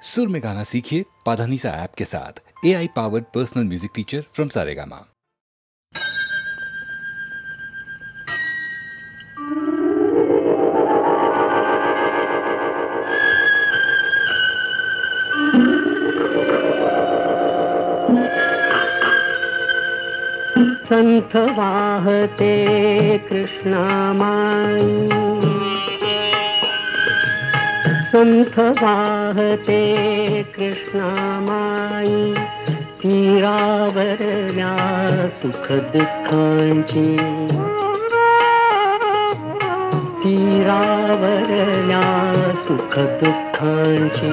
सुर में गाना सीखिए पाधानीसा ऐप के साथ। AI powered personal music teacher from Saregama. संथ वाहते कृष्णामाई, संथ वाहते कृष्णामाई, तीरावरल्या सुख दुःखांची, तीरावरल्या सुख दुःखांची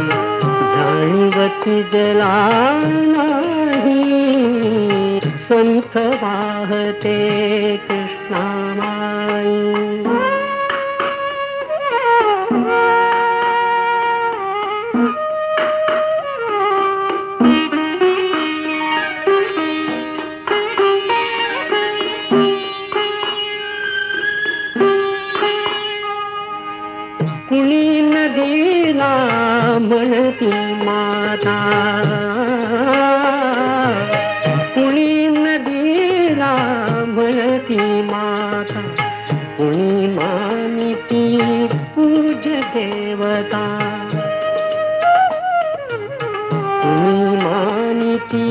जाणीवती जला नाही। संथ वाहते कृष्णामाई, कुणी नदीला म्हणती माता, कुणी नदीला म्हणती माता, कुणी मानिती पूज देवता, कुणी मानिती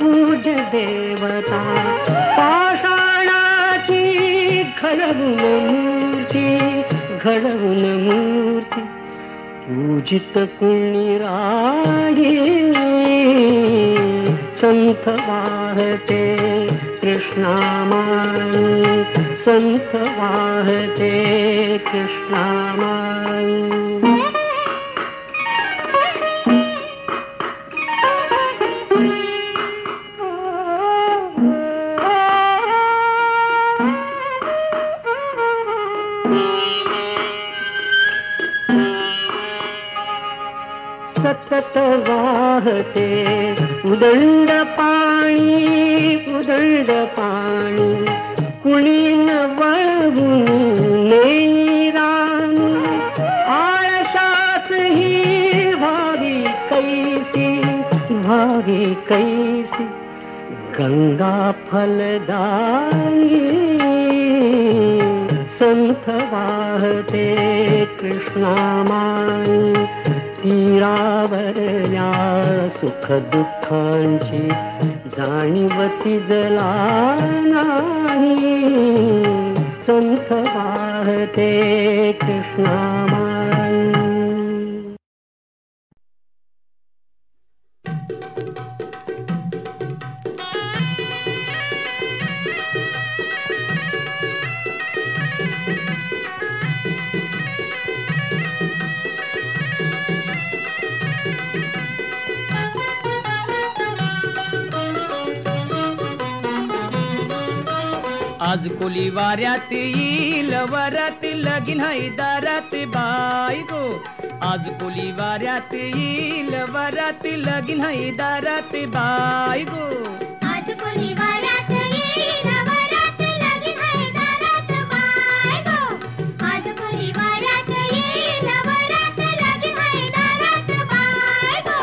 पूज देवता, पाषाणाची घडवून मूर्ती, घडवून मूर्ती पूजित कुणी राही। संथ वाहते कृष्णामाई, संथ वाहते कृष्णामाई। सतत वाहते उदंड पाणी, उदंड पाणी, कुणी न वळवून नेई राणी, आळशात ही व्हावी कैसी, व्हावी कैसी गंगा फलदायी। संथ वाहते कृष्णामाई, तीरावरल्या सुख दुःखांची जाणीवती जला नाही। संथ वाहते कृष्णामाई। आज कोली वाऱ्यात येईल वरात, लगीन हाय दारात बाई गो। आज कोली वाऱ्यात येईल वरात, लगीन हाय दारात बाई गो। आज कोली वाऱ्यात येईल वरात, लगीन हाय दारात बाई गो। आज कोली वाऱ्यात येईल वरात, लगीन हाय दारात बाई गो।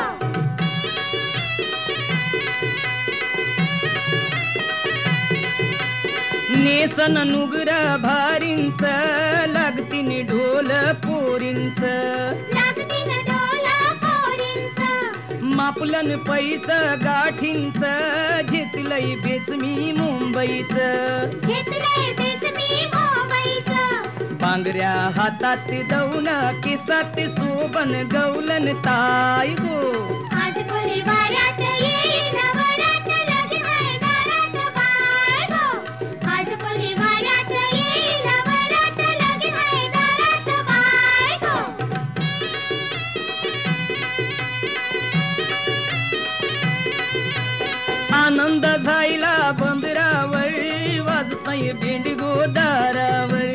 नेसन नुगरा भारींच, लागतीन ढोल पोरींच, लागतीन ढोल पोरींच, मापलन पैसा गाठींच, घेतलंय बेचमी मुंबईच, घेतलंय बेसमी मुंबईच। पांगऱ्या हातात दौन, किसात सोबन गौलन ताई गो। आज कोली वाऱ्यात येईल वरात, लगीन हाय दारात बाई गो। आज कोली वाऱ्यात येईल वरात, लगीन हाय दारात बाई गो। आनंद झायला बंदरावर, वाजताय भेंडगो दारावर,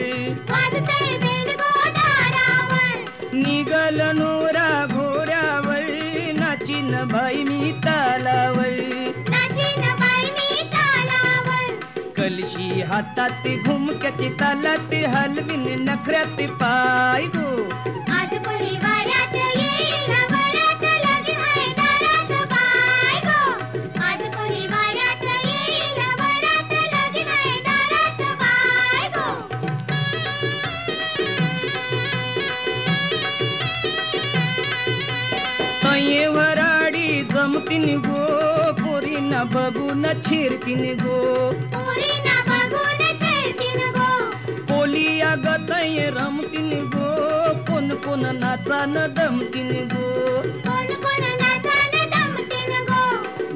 वाजतंय बेंडगो दारावर, निघल नोरा घोऱ्यावर, नाचिन बाई मी तालावर, नाचीन बाई मी तालावर। कलशी हातात घुमक्याची तालात, हलवीन नखऱ्यात पाय गो। आज कोली वाऱ्यात येईल वरात, ये वराडी जमतीन गो पोरीना बघून छिरतीन गो पोरीना बघून छेडतीन गो कोली आगत रमतीन गो कोण कोण नाचान दमतीन गो कोण कोण नाचान दमतीन गो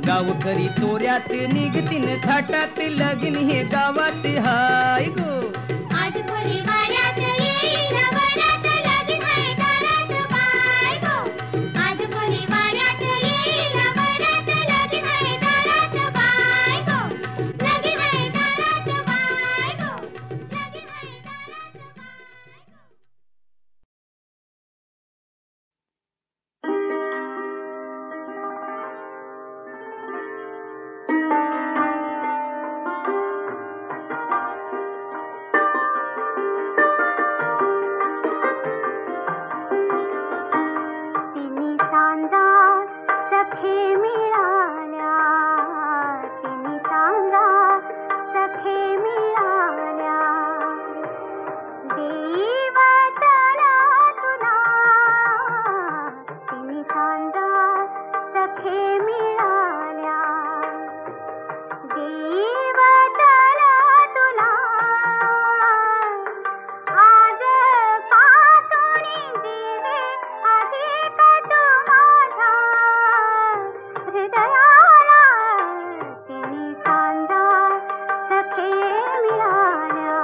गावकरी चोऱ्यात निघतीन थाटात लगीन हे गावात हाय गो आज कोली वाऱ्यात येईल वरात लगीन हाय दारात बाय गो आज कोली वाऱ्यात येईल वरात लगीन हाय दारात बाय गो लगीन हाय दारात बाय गो लगीन हाय दारात बाय तिन्ही सांजा सखे मिळाल्या तिन्ही सांजा सखे मिळाल्या देवतला तुला तिन्ही सांजा सखे मिळाल्या देवतला तुला आज पासोनी देवे अधिक तू माझा हृदयाला तिन्ही सांजा सखे मिळाल्या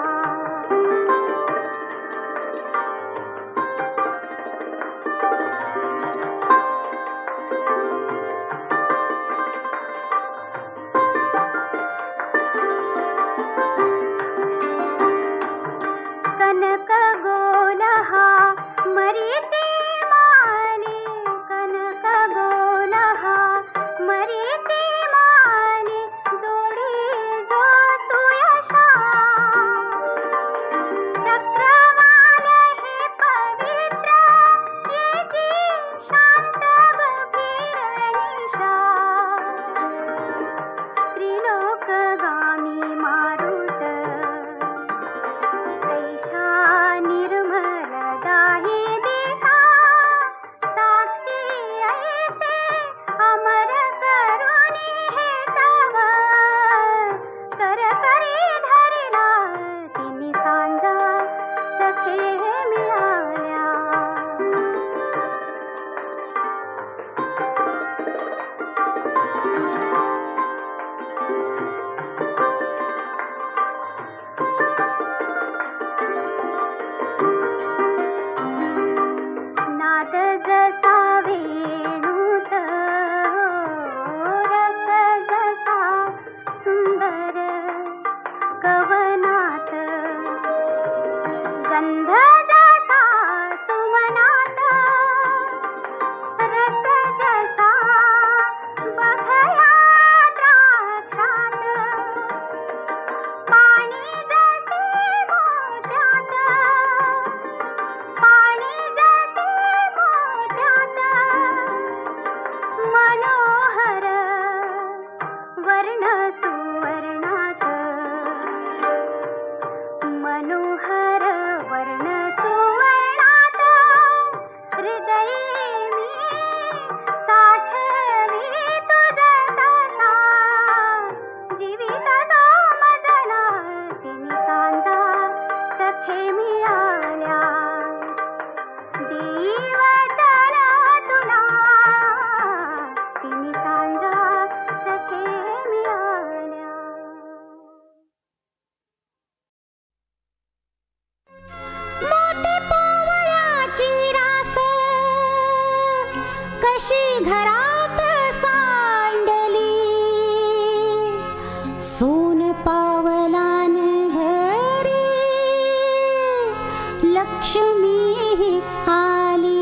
कनक गोलहा मरीती माली कनक गोलहा मरीती माली जोडी जो तू यशा चक्रवाल हे पवित्र येती शांत गंभीर निशा त्रिलोकगामी मारुत ऐशा निर्मल दाही दिशा साक्षी ऐसे अमर करुणी हे तव कर करी धरिला तिन्ही सांजा सखे मिळाल्या नाद जसा वेणूत रस जसा सुंदर कवनात गंध जसा सुमनात रस जसा बघया द्राक्षात पाणी जसे मोत्यात पाणी जसे मोत्यात मनोहर वर्ण सुवर्णात मनोहर वर्ण सुवर्णात हृदयी मी साठवी तुझ तसा जीवित तो मजला तिन्ही सांजा सखे मिळाल्या देवतला तुला तिन्ही सांजा सखे मिळाल्या मोती पोवळ्याची रास कशी घरात सांडली सोन पावलान घरी लक्ष्मी आली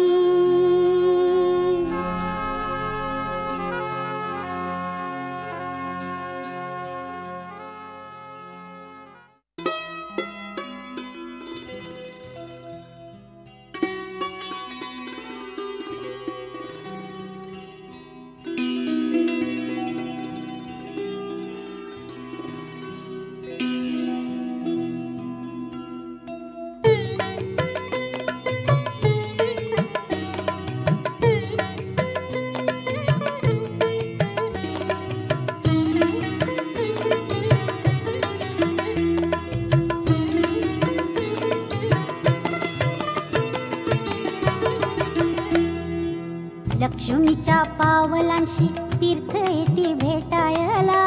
लक्ष्मीच्या पावलांशी तीर्थ येती भेटायला.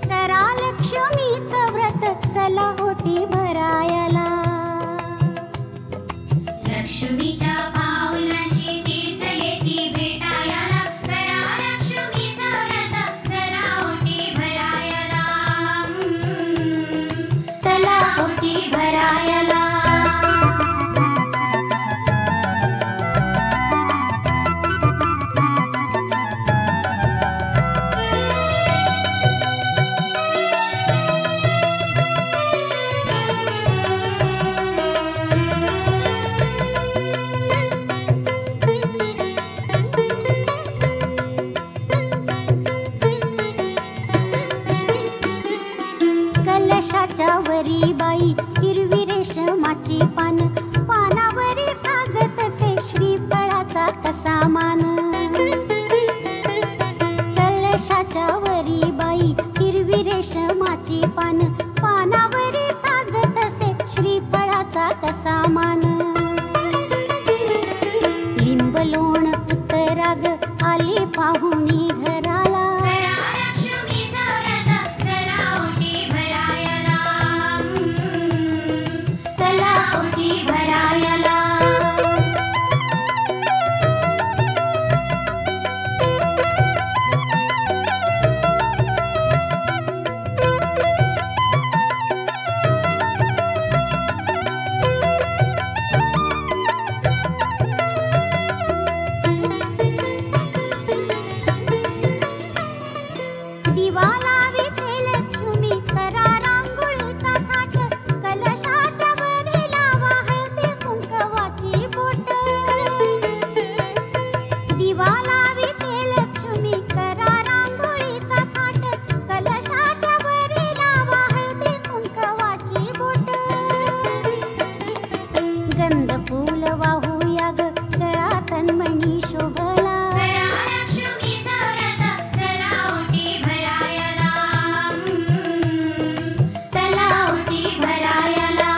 करा लक्ष्मीचं व्रत चला ओटी भरायला. लक्ष्मीच्या पावलांशी तीर्थ येती भेटायला. करा लक्ष्मीचं व्रत चला ओटी भरायला. चला ओटी भरायला. कलशाच्या वरी बाई हिरवी रेशमाची पान, पानावरी साजत से श्रीफळाचा कसा मान. कलशाच्या वरी बाई हिरवी रेशमाची पान, पानावरी साजत से श्रीफळाचा कसा मान. लिंब लोण उत्तराग आले पाहुणी घराला. चला ओटी भरायला. दिवा लावीते लक्ष्मी करा रांगोळीचा थाट, कलशाच्या वरी लावा हळदी कुंकवाची बोट. दिवा लावीते लक्ष्मी करा रांगोळीचा थाट, कलशाच्या वरी लावा हळदी कुंकवाची बोट. गंध फूल वाहूया ग गळा तन्मणी शोभला. चला ओटी भरायला.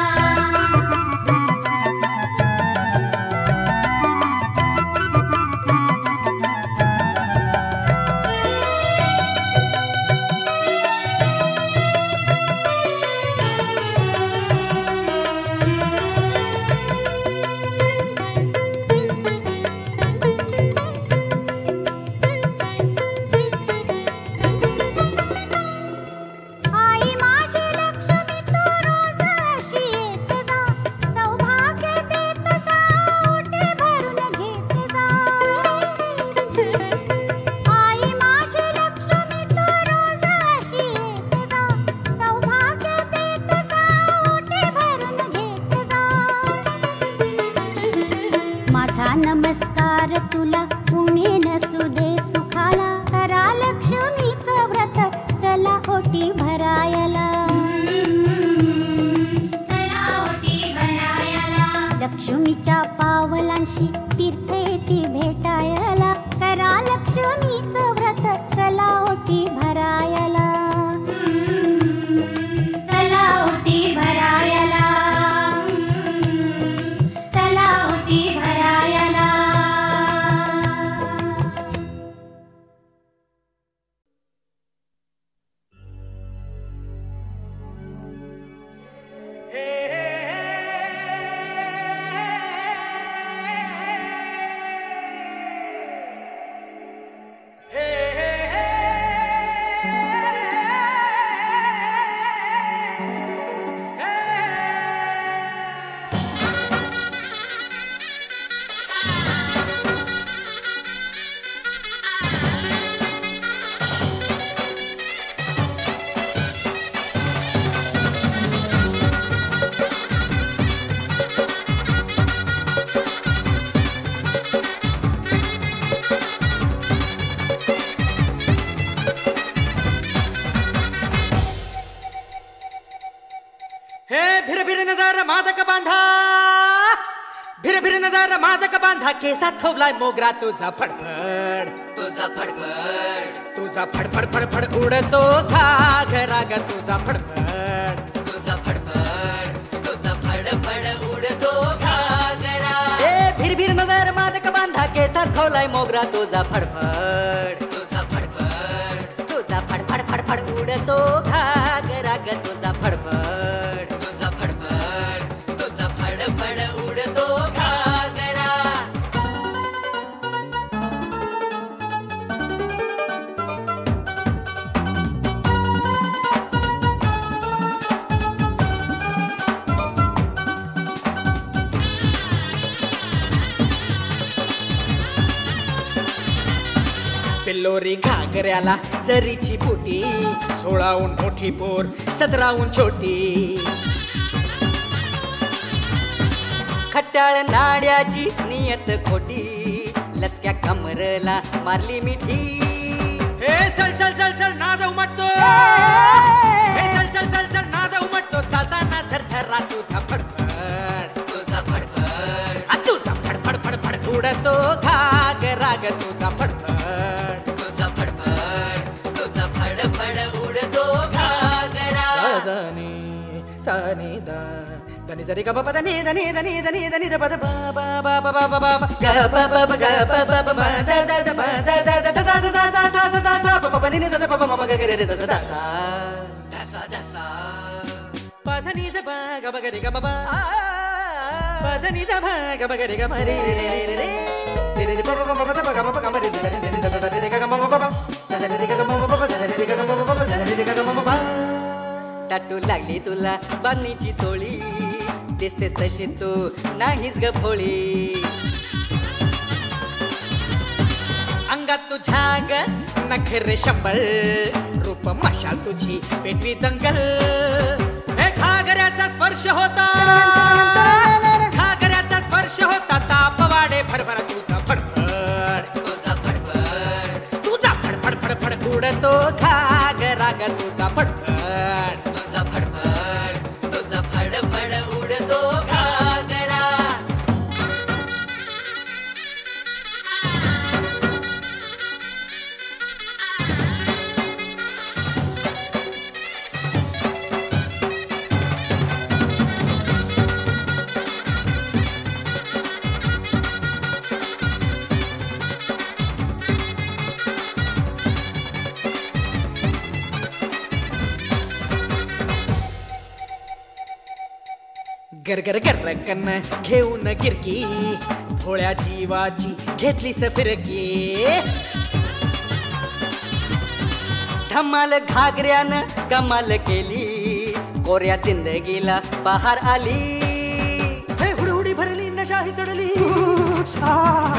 आई माझी लक्ष्मी तू रोज अशी येत जा, सौभाग्य देत जा, ओटी भरून घेत जा. आई माझी लक्ष्मी तू रोज अशी येत जा, सौभाग्य देत जा, ओटी भरून घेत जा. माझा नमस्कार तुला पुणे नसू दे सुखाला. करा लक्ष्मीचं व्रत चला ओटी भरायला. चला ओटी भरायला. लक्ष्मीच्या पावलांशी तीर्थ येती भेटायला. करा लक्ष्मीचं व्रत चला ओटी भरायला. चला ओटी भरायला. चला ओटी भरायला. भिर भिर नजर मादक बांधा, भिर भिर नजर मादक बांधा, केसात खवलाय मोगरा तुझा फडफड, तुझा फडफड, तुझा फडफड फडफड उडतो घागरा ग तुझा फडफड, तुझा फडफड, तुझा फडफड उडतो घागरा. भिर भिर नजर मादक बांधा थोलाय मोगरा तुझा फडफड तुझा फडफड तुझा फडफड फडफड उडतो घागरा ग तुझा फडफड तुझा फडफड तुझा फडफड उडतो घागरा. पिल्लोरी घागऱ्याला जरीची बुटी 16हून मोठी पोर 17हून छोटी. खट्टाळ नाड्याची नियत खोटी लचक्या कमरला मारली मिठी. हे चल चल चल चल नाद उमटतो हे चल चल चल चल नाद उमटतो चालताना झरझरा तुझा फडफड तुझा फडफड तुझा फडफड फडफड उडतो घागरा ग तुझा फडफड तुझा फडफड तुझा फडफड उडतो घागरा. सानी दा दनी जरी ग ब दनी दनी दनी दनी दनी द ब ब ब ब ब ब ब ब ग ब ब ब ग ब ब ब द द द ब the the the the the the the the the ब ब नी द ब ब ब ग ग रे द द द सा द सा प ध नी द ब ग ब ग रे ग ब ब प ध नी द ब ग ब ग रे ग म रे रे रे रे रे रे ब ब ब ब द ब ग ब ग म रे रे रे द द द रे ग म ब ब द द रे ग म ब ब द द रे ग म ब ब द द रे ग म ब ब. टाटू लागली तुला बांधणीची तोळी दिसतेस तशी तू नाहीस ग भोळी. अंगात तुझ्या ग नखरे शंभर रूप मशाल तुझी पेटवी दंगल. हे घागऱ्याचा स्पर्श होता घागऱ्याचा स्पर्श होता ताप वाढे भरभर तुझा फडफड तुझा फडफड तुझा फडफड फडफड उडतो घागरा ग तुझा फडफड तुझा फडफड तुझा फडफड उडतो घागरा. गरगर गरकन घेऊन गिरकी भोळ्या जीवाची घेतलीस फिरकी. धमाल घागऱ्यानं कमाल केली कोऱ्या जिंदगीला बहार आली. हे हुडहुडी भरली नशाही चढली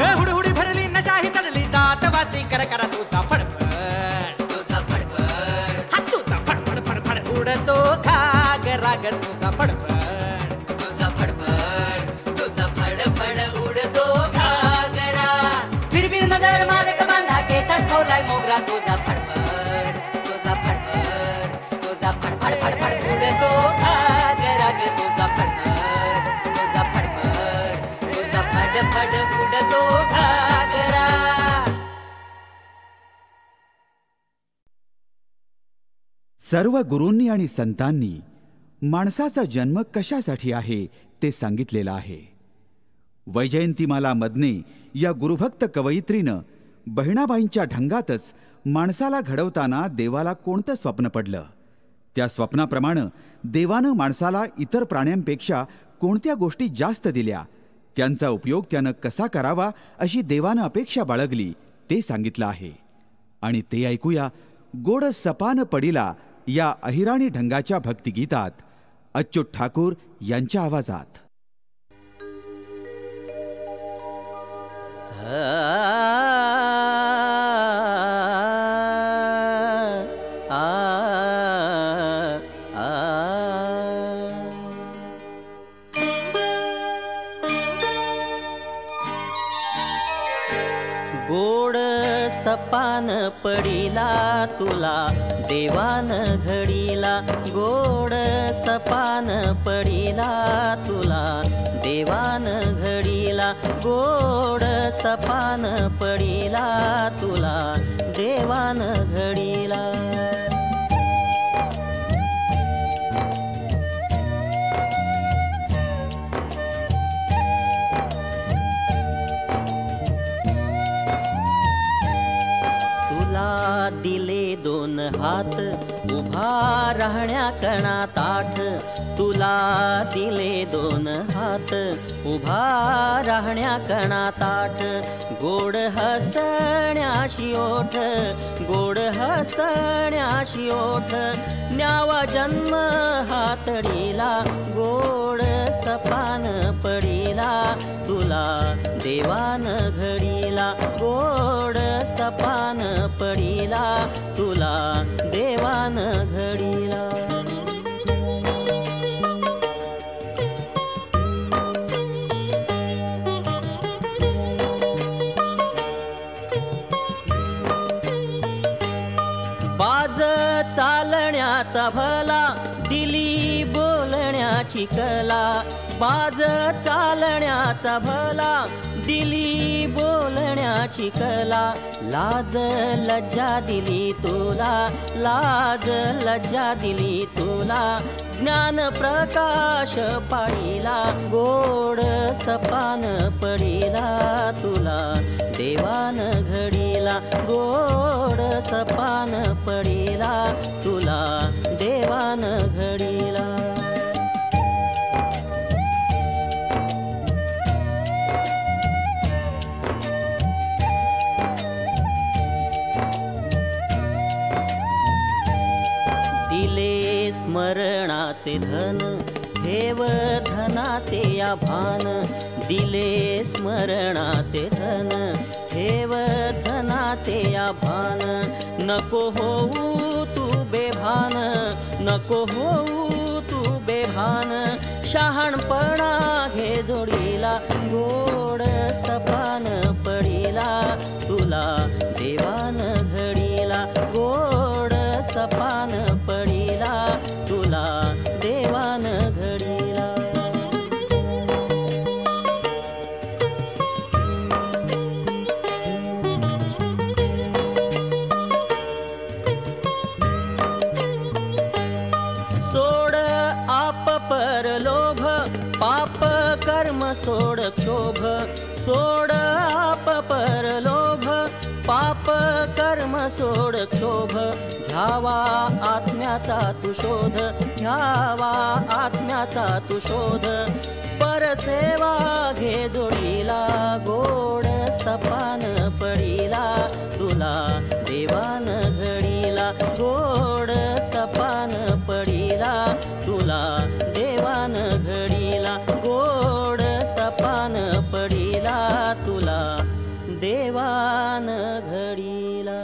हे हुडहुडी भरली नशाही चढली दात वाजली कर करा तुझा फडफड तुझा फडफड हा तुझा फडफड फडफड उडतो घागरा ग तुझा फडफड तुझा फडफड तुझा फडफड उडतो घागरा. बिरबिर नजर मारक बांधा केसात ठेवलाय मोगरा तुझा फडफड तुझा फडफड तुझा फडफड फडफड उडतो घागरा ग तुझा फडफड तुझा फडफड तुझा फडफड उडतो घागरा. सर्व गुरूंनी आणि संतांनी माणसाचा जन्म कशासाठी आहे ते सांगितलेलं आहे. वैजयंतीमाला मदने या गुरुभक्त कवयित्रीनं बहिणाबाईंच्या ढंगातच माणसाला घडवताना देवाला कोणतं स्वप्न पडलं, त्या स्वप्नाप्रमाणे देवानं माणसाला इतर प्राण्यांपेक्षा कोणत्या गोष्टी जास्त दिल्या, त्यांचा उपयोग त्यानं कसा करावा अशी देवानं अपेक्षा बाळगली ते सांगितलं आहे. आणि ते ऐकूया गोड सपान पडिला या अहिराणी ढंगाच्या भक्तिगीतात अच्युत ठाकूर यांच्या आवाजात. गोड सपान पडिला तुला देवान घडीला, गोड सपान पडिला तुला देवान घडीला, गोड सपान पडिला तुला देवान घडीला. दिले 2 हात उभा राहण्या कणा ताठ तुला दिले 2 हात उभा राहण्या कणा ताठ गोड हसण्याशी ओठ गोड हसण्याशी ओठ न्यावा जन्म हातडीला गोड सपान पडीला तुला देवान घडीला गोड सपान पडीला तुला देवान घडीला बाज चालण्याचा भला दिली बोलण्याची कला बाज चालण्याचा भला दिली बोलण्याची कला लाज लज्जा दिली तुला लाज लज्जा दिली तुला ज्ञान प्रकाश पाडीला गोड सपान पडीला तुला देवान घडीला गोड सपान पडीला तुला देवान घडीला दिले स्मरणाचे धन ठेव धनाचे या भान दिले स्मरणाचे धन ठेव धनाचे या भान नको होऊ तू बेभान नको होऊ तू बेभान शहाणपणा घे जोडीला गोड सपान पडीला तुला देवान घडीला गोड सपान पडीला तुला देवान घडीला सोड आप पर लोभ पाप कर्म सोड क्षोभ सोड आप पर लोभ पाप कर्म सोड क्षोभ घ्यावा आत्म्याचा तू शोध घ्यावा आत्म्याचा तू शोध परसेवा घे जोडीला गोड सपान पडीला तुला देवान घडीला गोड सपान पडीला तुला देवान घडीला गोड सपान पडीला तुला देवान घडीला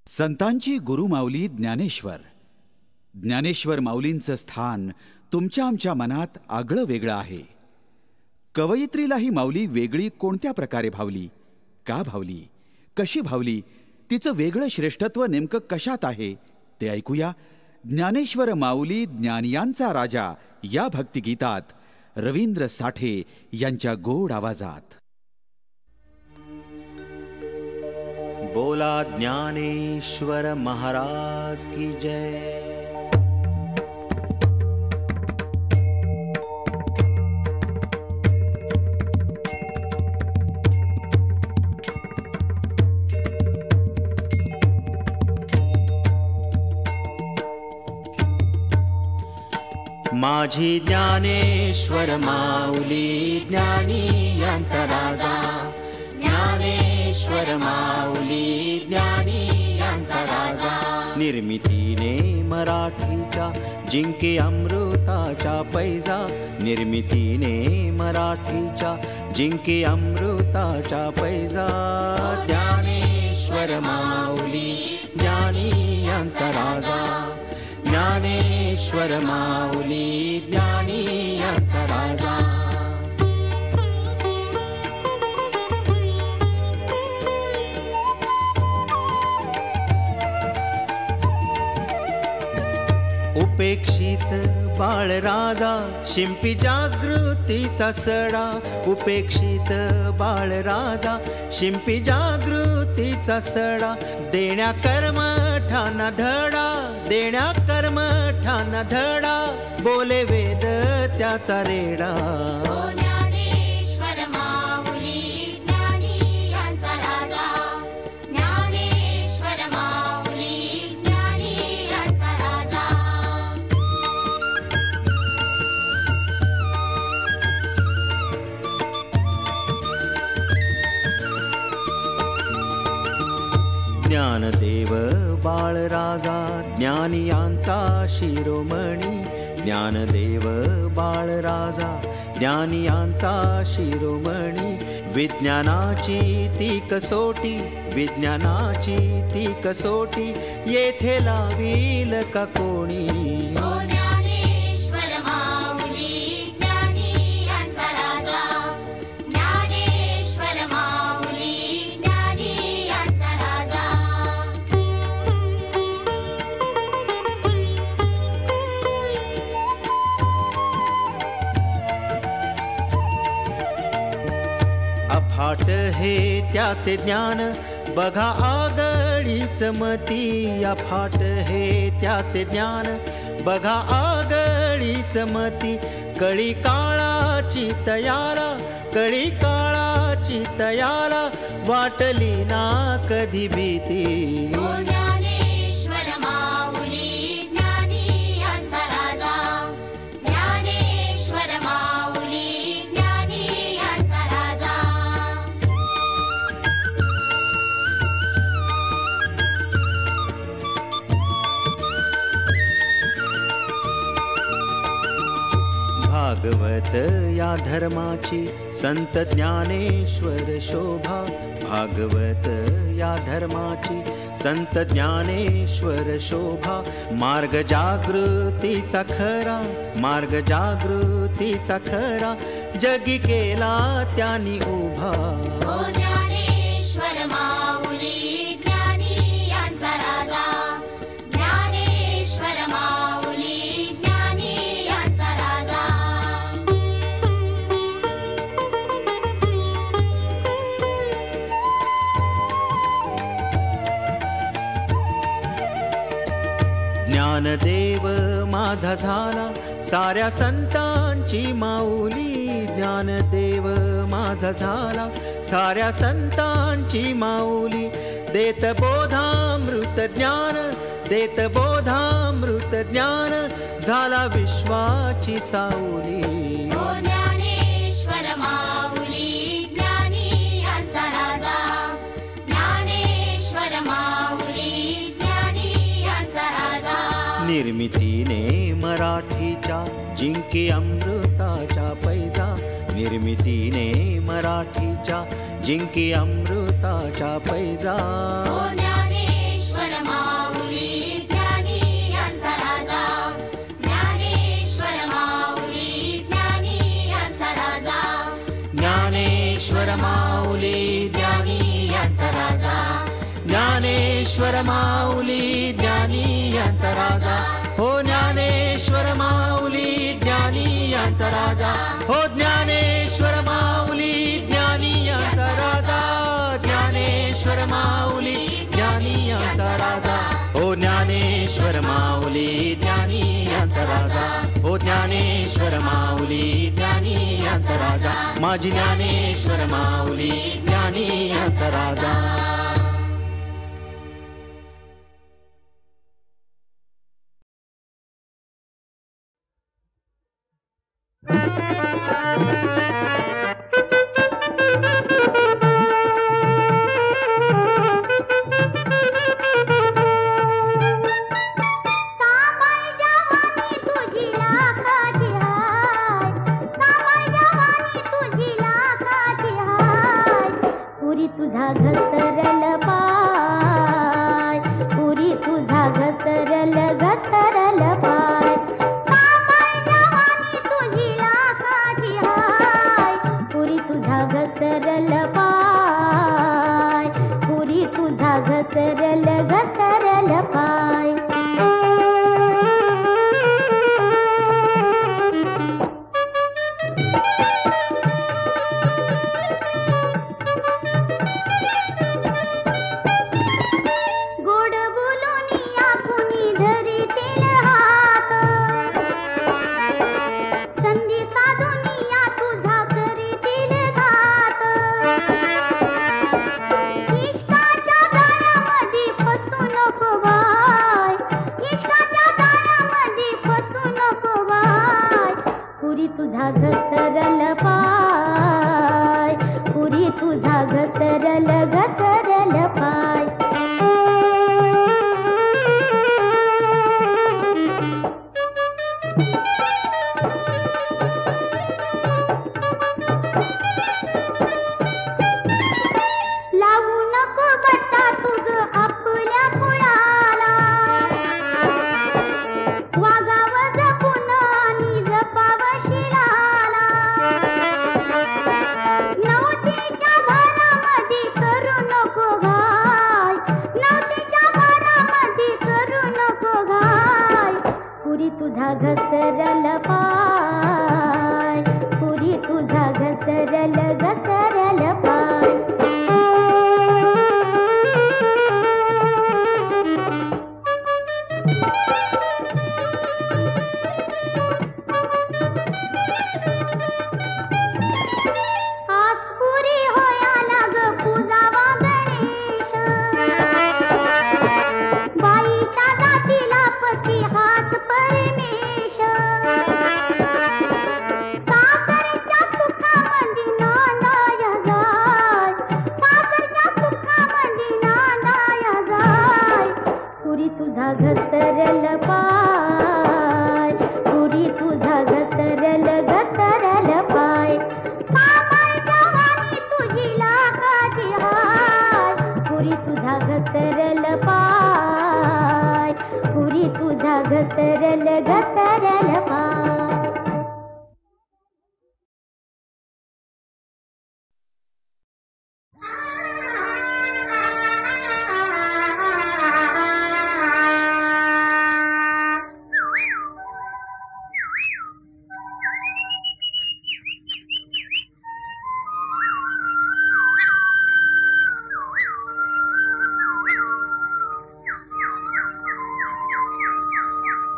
संतांची गुरुमाऊली ज्ञानेश्वर. ज्ञानेश्वर माऊलींचं स्थान तुमच्या आमच्या मनात आगळं वेगळं आहे. कवयित्रीला ही माऊली वेगळी कोणत्या प्रकारे भावली, का भावली, कशी भावली, तिचं वेगळं श्रेष्ठत्व नेमकं कशात आहे ते ऐकूया ज्ञानेश्वर माऊली ज्ञानियांचा राजा या भक्तिगीतात रवींद्र साठे यांच्या गोड आवाजात. बोला ज्ञानेश्वर महाराज की जय. माझी ज्ञानेश्वर माऊली ज्ञानी यांचा राजा. ज्ञानेश्वर माऊली ज्ञानी यांचा राजा. निर्मितीने मराठीच्या जिंके अमृताच्या पैजा. निर्मितीने मराठीच्या जिंके अमृताच्या पैजा. ज्ञानेश्वर माऊली ज्ञानी यांचा राजा. ज्ञानेश्वर माऊली ज्ञानी यांचा राजा. उपेक्षित बाळराजा शिंपी जागृतीचा सडा. उपेक्षित बाळराजा शिंपी जागृतीचा सडा. देण्या कर्मठाना धडा. देण्या कर्मठाना धडा. बोले वेद त्याचा रेडा. ज्ञानेश्वर माऊली ज्ञानी यांचा राजा. ज्ञानेश्वर माऊली ज्ञानी यांचा राजा. ज्ञानदेव बाळराजा ज्ञानियांचा शिरोमणी. ज्ञानदेव बाळराजा ज्ञानियांचा शिरोमणी. विज्ञानाची ती कसोटी. विज्ञानाची ती कसोटी. येथे लावील का कोणी. ज्ञानेश्वर माऊली ज्ञानी यांचा राजा. ज्ञानेश्वर माऊली ज्ञानी यांचा राजा. अफाट हे त्याचे ज्ञान बघा आगळीच मती. अफाट हे त्याचे ज्ञान बघा आगळीच मती. कळी काळाची तयाला. कळी काळाची तयाला. वाटली ना कधी भीती. ज्ञानेश्वर माऊली ज्ञानी यांचा राजा. ज्ञानेश्वर माऊली ज्ञानी यांचा राजा. भागवत या धर्माची संत ज्ञानेश्वर शोभा. भागवत या धर्माची संत ज्ञानेश्वर शोभा. मार्ग जागृतीचा खरा. मार्ग जागृतीचा खरा. जगी केला त्यांनी उभा. ज्ञानेश्वर माऊली ज्ञानी यांचा राजा. ज्ञानेश्वर माऊली ज्ञानी यांचा राजा. ज्ञानदेव माझा झाला साऱ्या संतांची माऊली. ज्ञानदेव माझा झाला साऱ्या संतांची माऊली. देत बोधामृत ज्ञान. देत बोधामृत ज्ञान. झाला विश्वाची सावली. ज्ञानेश्वर माऊली ज्ञानी यांचा राजा. ज्ञानेश्वर माऊली ज्ञानी यांचा राजा. निर्मितीने मराठीच्या जिंके अमृताच्या पैजा. निर्मितीने मराठीच्या जिंके अमृताच्या पैजा. ज्ञानेश्वर ज्ञानेश्वर माऊली ज्ञानी यांचा राजा हो ज्ञानेश्वर माऊली ज्ञानी यांचा राजा हो ज्ञानेश्वर माऊली ज्ञानी यांचा राजा ज्ञानेश्वर माऊली ज्ञानी यांचा राजा हो ज्ञानेश्वर माऊली ज्ञानी यांचा राजा हो ज्ञानेश्वर माऊली ज्ञानी यांचा राजा माझी ज्ञानेश्वर माऊली ज्ञानी यांचा राजा.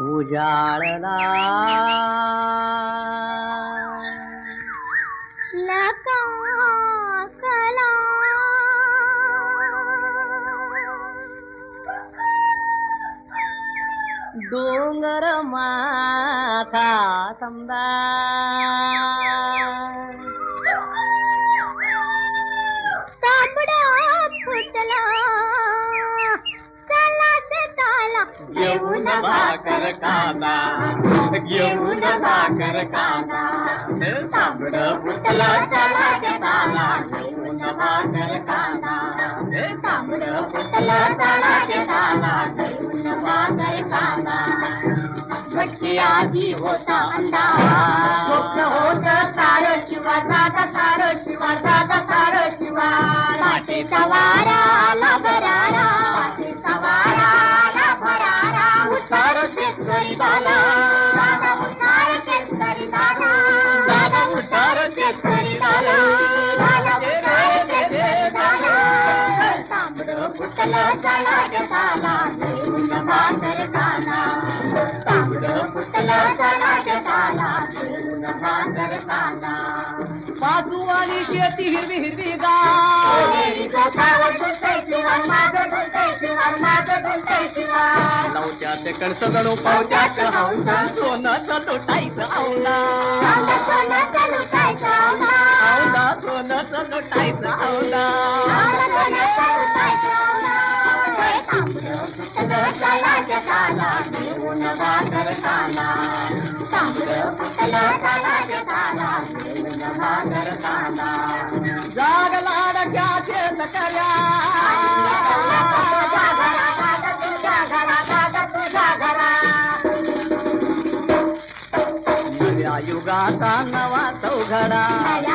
उजाळला लकाकला डोंगर माथा समदा तांबडा फुटला घेऊन भाकर कांदा घेऊन भाकर कांदा तांबड फुटला चला शेताला घेऊन भाकर कांदा तांबड फुटला चला शेताला घेऊन भाकर कांदा भटकी आधी होता अंधार स्वप्न होत सार शिवा जाता सार शिवा जाता सार शिवा वाटेचा वारा आला बरारा वाटेचा दादा उतार शेतकरी दादा उतार शेतकरी दादा तांबडं फुटलं जनाच्या ताला घेऊन बांधर ताला तांबडं फुटलं जनाच्या ताला घेऊन बांधर ताला बाजू आणि शेती हिरवी हिरवी नवत्याचे कणस गणू पावत्याचं हौसा सोनं लुटायचं औना सोनं लुटायचं औना सोनं लुटायचं औना तालाच्या ताला घेऊन बांधर ताला तांबडं फुटलं तालाच्या ताला घेऊन बांधर ताला जाग लाडक्याचे तकऱ्या नव्या युगाचा नवा चौघडा